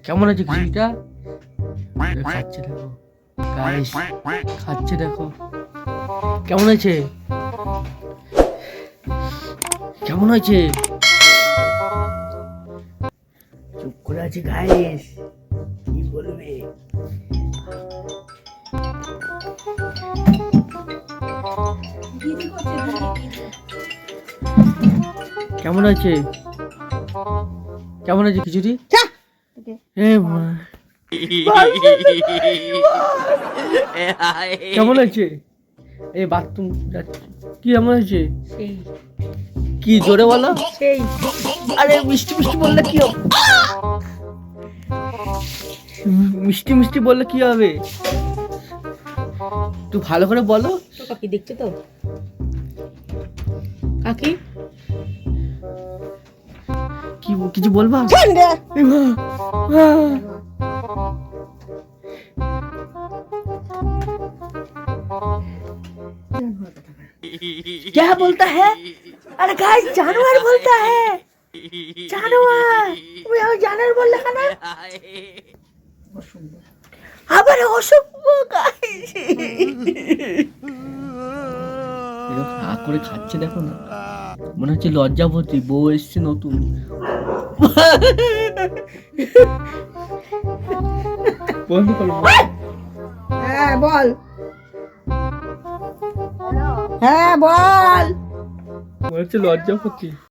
কেমন আছে খিচুড়িটা? খাচ্ছে দেখো গাইস, খাচ্ছে দেখো কেমন আছে, কেমন আছে? চুপ করে আছে গাইস, কি বলবে? কেমন আছে, কেমন আছে খিচুড়ি? কেমন আছে? এই বাথরুম যাচ্ছে, কি কেমন আছে? কি জোরে বলো? আরে মিষ্টি মিষ্টি বললে কি হবে? মিষ্টি মিষ্টি বললে কি হবে? তুই ভালো করে বলো। কাকি দেখছো তো? কাকি কি কিছু বলবা? क्या बोलता है? अरे गाइस जानवर बोलता है, जानवर। তুমি আমার জানোয়ার বললে কেন? আবার অসভ্য গাইস। এরকম হা করে খাচ্ছে দেখো না, মনে হচ্ছে লজ্জাবতী বউ এসছে নতুন। বন্ধ করো। হ্যাঁ বল, হ্যাঁ বল। মনে হচ্ছে লজ্জাবতী।